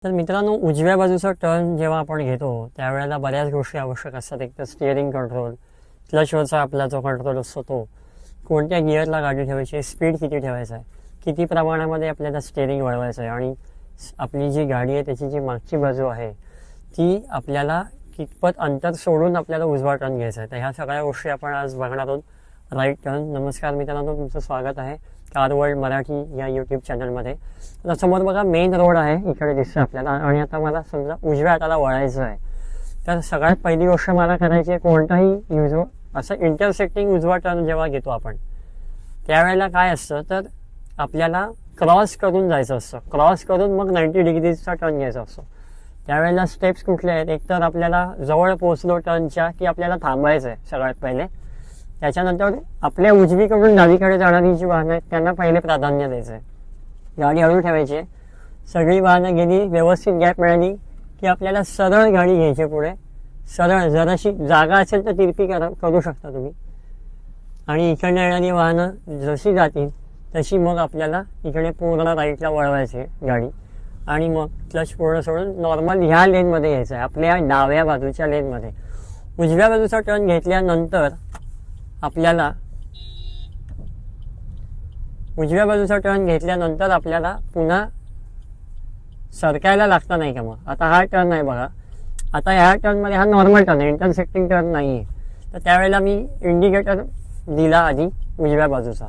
तर मित्रांनो, उजव्या बाजूचा टर्न जेव्हा आपण घेतो त्यावेळेला बऱ्याच गोष्टी आवश्यक असतात. एक तर स्टिअरिंग कंट्रोल, क्लचवरचा आपला जो कंट्रोल असतो तो, कोणत्या गिअरला गाडी ठेवायची, स्पीड किती ठेवायचा आहे, किती प्रमाणामध्ये आपल्याला स्टिअरिंग वळवायचं आहे, आणि आपली जी गाडी आहे त्याची जी मागची बाजू आहे ती आपल्याला कितपत अंतर सोडून आपल्याला उजवा टर्न घ्यायचा आहे. तर ह्या सगळ्या गोष्टी आपण आज बघणार आहोत. Right turn. नमस्कार मित्रांनो, तुमचं स्वागत आहे कार वर्ल्ड मराठी या यूट्यूब चॅनलमध्ये. तर समोर बघा मेन रोड आहे, इकडे दिसतं आपल्याला, आणि आता मला समजा उजव्या हाताला वळायचं आहे. तर सगळ्यात पहिली गोष्ट मला करायची आहे, कोणताही असं इंटरसेक्टिंग उजवा टर्न जेव्हा घेतो आपण त्यावेळेला काय असतं, तर आपल्याला क्रॉस करून जायचं असतं. क्रॉस करून मग 90 डिग्रीचा टर्न घ्यायचा असतो. त्यावेळेला स्टेप्स कुठले आहेत, एकतर आपल्याला जवळ पोहोचलो टर्नच्या की आपल्याला थांबायचं आहे सगळ्यात पहिले. त्याच्यानंतर आपल्या उजवीकडून डावीकडे जाणारी जी वाहनं आहेत त्यांना पहिले प्राधान्य द्यायचं आहे. गाडी हळू ठेवायची आहे. सगळी वाहनं गेली, व्यवस्थित गॅप मिळाली की आपल्याला सरळ गाडी घ्यायची पुढे. सरळ, जराशी जागा असेल तर तिरपी करू शकता तुम्ही. आणि इकडे येणारी वाहनं जशी जातील तशी मग आपल्याला इकडे पूर्ण राईटला वळवायची गाडी, आणि मग क्लच पूर्ण सोडून नॉर्मल ह्या लेनमध्ये यायचं आहे, आपल्या डाव्या बाजूच्या लेनमध्ये. उजव्या बाजूचा टर्न घेतल्यानंतर आपल्याला पुन्हा सरकायला लागतं नाही का. मग आता हा टर्न आहे बघा, आता ह्या टर्नमध्ये हा नॉर्मल टर्न आहे, इंटरसेक्टिंग टर्न नाही आहे. तर त्यावेळेला मी इंडिकेटर दिला आधी उजव्या बाजूचा.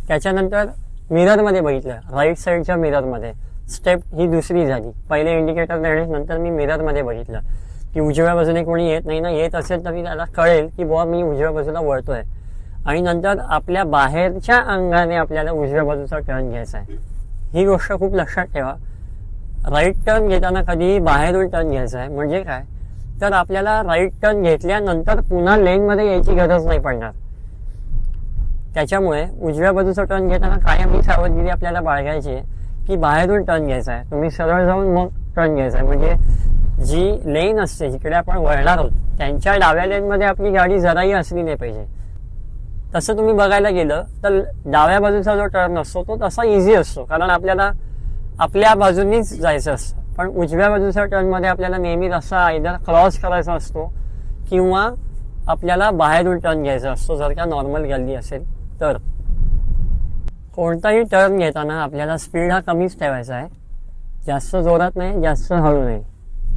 त्याच्यानंतर मिररमध्ये बघितलं, राईट साईडच्या मिररमध्ये स्टेप ही दुसरी झाली. पहिले इंडिकेटर देणे, नंतर मी मिररमध्ये बघितलं की उजव्या बाजूने कोणी येत नाही ना, येत असेल तर मी त्याला कळेल की बुवा मी उजव्या बाजूला वळतोय. आणि नंतर आपल्या बाहेरच्या अंगाने आपल्याला उजव्या बाजूचा टर्न घ्यायचा आहे. ही गोष्ट खूप लक्षात ठेवा. राईट टर्न घेताना कधीही बाहेरून टर्न घ्यायचा आहे. म्हणजे काय, तर आपल्याला राईट टर्न घेतल्यानंतर पुन्हा लेनमध्ये यायची गरज नाही पडणार. त्याच्यामुळे उजव्या बाजूचा टर्न घेताना कायम ही सावधगिरी आपल्याला बाळगायची आहे की बाहेरून टर्न घ्यायचा आहे. तुम्ही सरळ जाऊन मग टर्न घ्यायचा आहे. म्हणजे जी लेन असते जिकडे आपण वळणार आहोत त्यांच्या डाव्या लेनमध्ये आपली गाडी जराही असली नाही पाहिजे. तसं तुम्ही बघायला गेलं तर डाव्या बाजूचा जो टर्न असतो तो तसा इझी असतो, कारण आपल्याला आपल्या बाजूनीच जायचं असतं. पण उजव्या बाजूच्या टर्नमध्ये आपल्याला नेहमी रस्ता आयदर क्रॉस करायचा असतो किंवा आपल्याला बाहेरून टर्न घ्यायचा असतो, जर का नॉर्मल गल्ली असेल तर. कोणताही टर्न घेताना आपल्याला स्पीड हा कमीच ठेवायचा आहे. जास्त जोरात नाही, जास्त हळू नाही,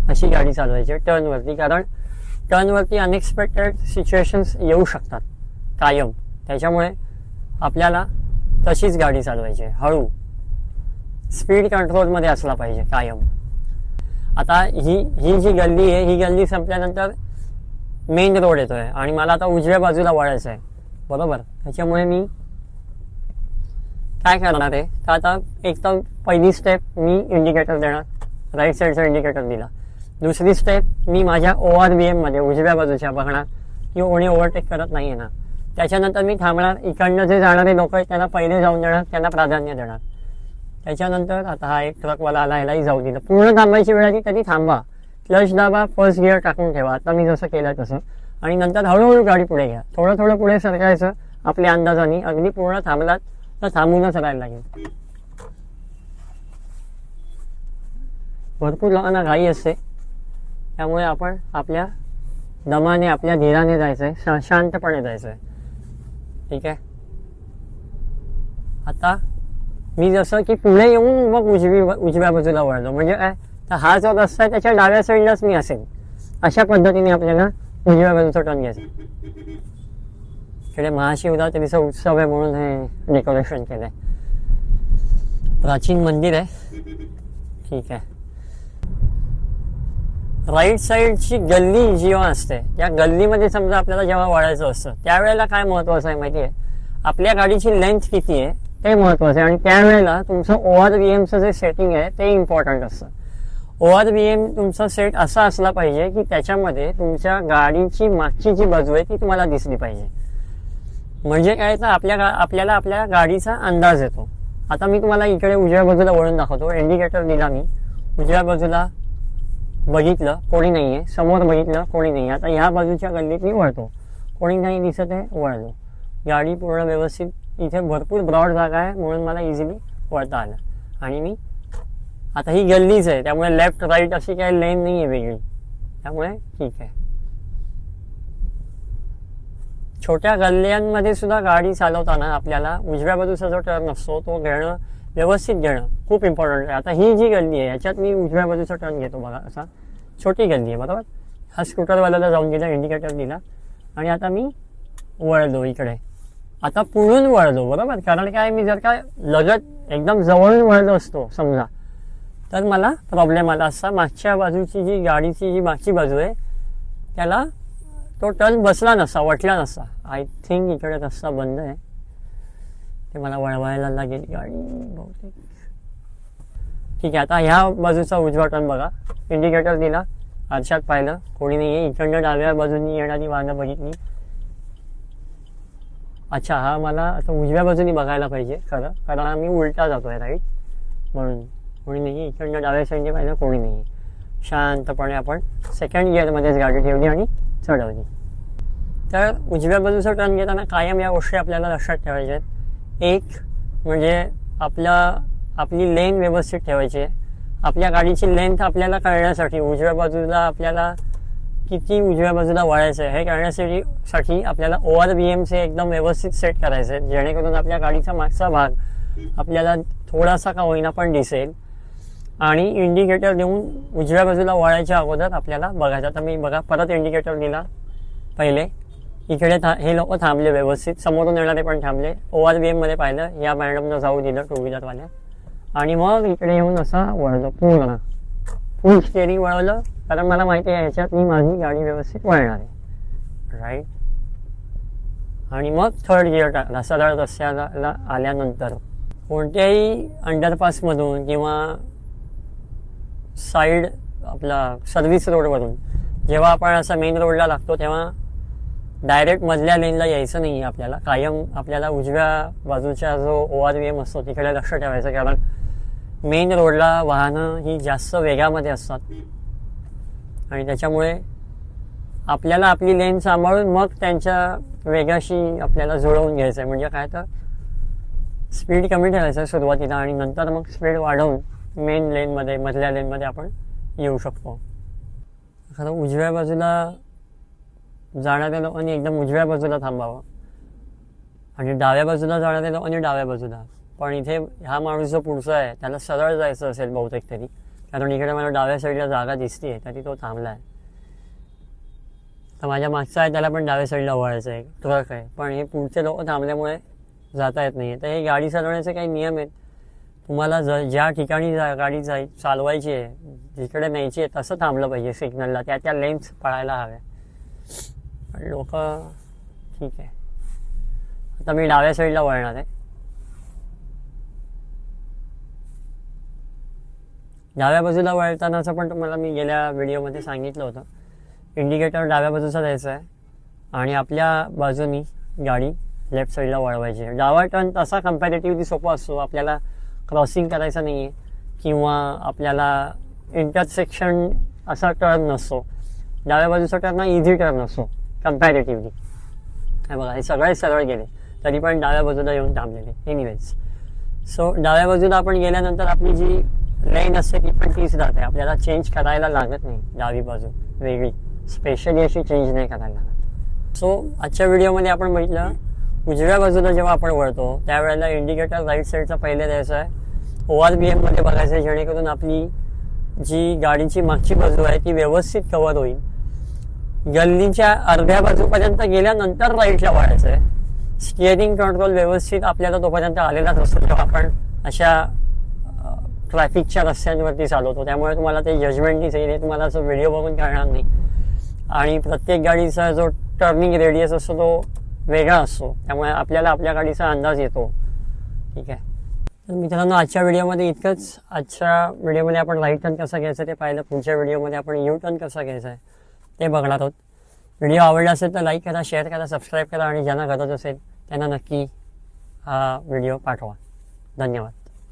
अशी गाडी चालवायची टर्नवरती. कारण टर्नवरती अनएक्सपेक्टेड सिच्युएशन्स येऊ शकतात कायम. त्याच्यामुळे आपल्याला तशीच गाडी चालवायची, हळू, स्पीड कंट्रोलमध्ये असला पाहिजे कायम. आता ही जी गल्ली आहे, ही गल्ली संपल्यानंतर मेन रोड येतोय आणि मला आता उजव्या बाजूला वळायचं आहे, बरोबर. त्याच्यामुळे मी काय करणार आहे, तर आता एक तर पहिली स्टेप मी इंडिकेटर देणार, राईट साईडचा इंडिकेटर दिला. दुसरी स्टेप मी माझ्या ORVM मध्ये उजव्या बाजूच्या बघणार की कोणी ओव्हरटेक करत नाही आहे ना. त्याच्यानंतर मी थांबणार, इकडनं जे जाणारे लोक आहेत त्यांना पहिले जाऊन देणार, त्यांना प्राधान्य देणार. त्याच्यानंतर आता हा एक ट्रकवाला आला, ह्यालाही जाऊ दिलं. पूर्ण थांबायची वेळ आली तरी थांबा, क्लच दाबा, फर्स्ट गिअर टाकून ठेवा, आता मी जसं केलं तसं. आणि नंतर हळूहळू गाडी पुढे घ्या, थोडं थोडं पुढे सरकायचं आपल्या अंदाजाने. अगदी पूर्ण थांबलात तर थांबूनच राहायला लागेल. भरपूर लोकांना घाई असते, त्यामुळे आपण आपल्या दमाने, आपल्या धीराने जायचंय, शांतपणे जायचंय. ठीक आहे. आता मी जसं की पुढे येऊन मग उजव्या बाजूला वळलो, म्हणजे काय, तर हा जो रस्ता आहे त्याच्या डाव्या साईडलाच मी असेल, अशा पद्धतीने आपल्याला उजव्या बाजूचा टर्न घ्यायचा. इकडे महाशिवरात्रीचा उत्सव आहे म्हणून हे डेकोरेशन केलंय. प्राचीन मंदिर आहे. ठीक आहे. राईट साईडची गल्ली जेव्हा असते, या गल्लीमध्ये समजा आपल्याला जेव्हा वळायचं असतं त्यावेळेला काय महत्वाचं आहे माहिती आहे, आपल्या गाडीची लेंथ किती आहे ते महत्वाचं आहे. आणि त्यावेळेला तुमचं ORVMचं जे सेटिंग आहे ते इम्पॉर्टंट असतं. ORVM तुमचा सेट असा असला पाहिजे की त्याच्यामध्ये तुमच्या गाडीची मागची जी बाजू आहे ती तुम्हाला दिसली पाहिजे. म्हणजे काय, तर आपल्याला आपल्या गाडीचा अंदाज येतो. आता मी तुम्हाला इकडे उजव्या बाजूला वळून दाखवतो. इंडिकेटर दिला मी, उजव्या बाजूला बघितलं कोणी नाहीये, समोर बघितलं कोणी नाही. आता ह्या बाजूच्या गल्लीत मी वळतो, कोणी नाही दिसत आहे, वळलो. गाडी पूर्ण व्यवस्थित, इथे भरपूर ब्रॉड जागा आहे म्हणून मला इझिली वळता आलं आणि मी आता ही गल्लीच आहे, त्यामुळे लेफ्ट राईट अशी काही लेन नाही आहे वेगळी, त्यामुळे ठीक आहे. छोट्या गल्ल्यांमध्ये सुद्धा गाडी चालवताना आपल्याला उजव्या बाजूचा जो टर्न असतो तो घेणं, व्यवस्थित घेणं खूप इम्पॉर्टंट आहे. आता ही जी गल्ली आहे याच्यात मी उजव्या बाजूचा टर्न घेतो बघा, असा छोटी गल्ली आहे बरोबर. हा स्कूटरवाल्याला जाऊन गेला, इंडिकेटर दिला आणि आता मी वळलो इकडे. आता पुढून वळलो बरोबर, कारण काय मी जर का लगत एकदम जवळून वळलो असतो समजा तर मला प्रॉब्लेम आला असता. मागच्या बाजूची जी गाडीची जी मागची बाजू आहे त्याला तो टर्न बसला नसता, वटला नसता. आय थिंक इकडे रस्ता बंद आहे, ते मला वळवायला लागेल गाडी बहुतेक. ठीक आहे, आता ह्या बाजूचा उजवा टर्न बघा, इंडिकेटर दिला, आरशात पाहिलं कोणी नाही आहे. इकडनं डाव्या बाजूनी येणारी वाहनं बघितली. अच्छा, हा मला आता उजव्या बाजूनी बघायला पाहिजे खरं, कारण आम्ही उलटा जातोय राईट, म्हणून कोणी नाही. इकडनं डाव्या साईडने पाहिलं कोणी नाही. शांतपणे आपण सेकंड गिअरमध्येच गाडी ठेवली आणि चढवली. तर उजव्या बाजूचा टर्न घेताना कायम या गोष्टी आपल्याला लक्षात ठेवायच्या आहेत. एक म्हणजे आपली लेन व्यवस्थित ठेवायची आहे. आपल्या गाडीची लेंथ आपल्याला कळण्यासाठी उजव्या बाजूला आपल्याला किती उजव्या बाजूला वळायचं आहे हे कळण्यासाठी आपल्याला ORVMचे एकदम व्यवस्थित सेट करायचे आहेत, जेणेकरून आपल्या गाडीचा मागचा भाग आपल्याला थोडासा का होईना पण दिसेल. आणि इंडिकेटर देऊन उजव्या बाजूला वळायच्या अगोदर आपल्याला बघायचं. आता मी बघा परत इंडिकेटर दिला पहिले, इकडे हे लोक थांबले व्यवस्थित, समोरून येणारे पण थांबले. ORVM मध्ये पाहिलं, या मॅडमनं जाऊ दिलं टू व्हीलरवाल्या, आणि मग इकडे येऊन असा वळलो, पूर्ण फुल स्टेअरिंग वळवलं, कारण मला माहिती आहे ह्याच्यात मी माझी गाडी व्यवस्थित वळणार आहे राईट. आणि मग थर्ड गिअर टाकला. सरळ रस्त्याला आल्यानंतर कोणत्याही अंडरपासमधून किंवा साईड आपला सर्व्हिस रोडवरून जेव्हा आपण असं मेन रोडला लागतो तेव्हा डायरेक्ट मधल्या लेनला यायचं नाही आहे आपल्याला. कायम आपल्याला उजव्या बाजूच्या जो ORVM असतो तिकडे लक्ष ठेवायचं, कारण मेन रोडला वाहनं ही जास्त वेगामध्ये असतात आणि त्याच्यामुळे आपल्याला आपली लेन सांभाळून मग त्यांच्या वेगाशी आपल्याला जुळवून घ्यायचं आहे. म्हणजे काय तर स्पीड कमी ठेवायचं आहे सुरुवातीला आणि नंतर मग स्पीड वाढवून मेन लेनमध्ये, मधल्या लेनमध्ये आपण येऊ शकतो. खरं उजव्या बाजूला जाणाऱ्या लोकांनी एकदम उजव्या बाजूला थांबावं आणि डाव्या बाजूला जाणाऱ्या लोकांनी डाव्या बाजूला. पण इथे हा माणूस जो पुढचा आहे त्याला सरळ जायचं असेल बहुतेक तरी, कारण इकडे मला डाव्या साईडला जागा दिसते तरी तो थांबला आहे. तर माझ्या मागचा आहे त्याला पण डाव्या साईडला वळायचं आहे, ट्रक आहे, पण हे पुढचे लोक थांबल्यामुळे जाता येत नाही. तर हे गाडी चालवण्याचे काही नियम आहेत. तुम्हाला ज्या ठिकाणी गाडी चालवायची आहे, जिकडे न्यायची आहे तसं थांबलं पाहिजे सिग्नलला, त्या लेन्स पळायला हव्या. लोक ठीक आहे, आता मी डाव्या साईडला वळणार आहे. डाव्या बाजूला वळतानाचं पण तुम्हाला मी गेल्या व्हिडिओमध्ये सांगितलं होतं. इंडिकेटर डाव्या बाजूचा द्यायचा आहे आणि आपल्या बाजूनी गाडी लेफ्ट साईडला वळवायची आहे. डावा टर्न तसा कम्पॅरेटिव्हली सोपा असतो, आपल्याला क्रॉसिंग करायचं नाही आहे किंवा आपल्याला इंटरसेक्शन असा टर्न नसतो. डाव्या बाजूचा टर्न हा इझी टर्न असतो कम्पॅरेटिव्हली. हे बघा, हे सगळे सरळ गेले तरी पण डाव्या बाजूला येऊन थांबलेले. एनिवेज, सो डाव्या बाजूला आपण गेल्यानंतर आपली जी लाईन असते ती पण तीच राहते, आपल्याला चेंज करायला लागत नाही. डावी बाजू वेगळी स्पेशली अशी चेंज नाही करायला लागत. सो आजच्या व्हिडिओमध्ये आपण बघितलं उजव्या बाजूला जेव्हा आपण वळतो त्यावेळेला इंडिकेटर राईट साईडचा पहिले द्यायचा आहे. ORVM मध्ये बघायचं आहे, जेणेकरून आपली जी गाडीची मागची बाजू आहे ती व्यवस्थित कव्हर होईल. गल्लीच्या अर्ध्या बाजूपर्यंत गेल्यानंतर राईटला वळायचं आहे. स्टिअरिंग कंट्रोल व्यवस्थित आपल्याला तोपर्यंत आलेलाच असतो जेव्हा आपण अशा ट्रॅफिकच्या रस्त्यांवरती चालवतो, त्यामुळे तुम्हाला ते जजमेंटनीच येईल, तुम्हाला असं व्हिडिओ बघून कळणार नाही. आणि प्रत्येक गाडीचा जो टर्निंग रेडियस असतो तो वेगळा असतो, त्यामुळे आपल्याला आपल्या गाडीचा अंदाज येतो. ठीक आहे, तर मित्रांनो आजच्या व्हिडिओमध्ये इतकंच. आजच्या व्हिडिओमध्ये आपण राईट टर्न कसा घ्यायचं ते पाहिलं. पुढच्या व्हिडिओमध्ये आपण यू टर्न कसा घ्यायचा आहे ते बघणार आहोत. व्हिडिओ आवडला असेल तर लाईक करा, शेअर करा, सबस्क्राईब करा आणि ज्यांना गरज असेल त्यांना नक्की हा व्हिडिओ पाठवा. धन्यवाद.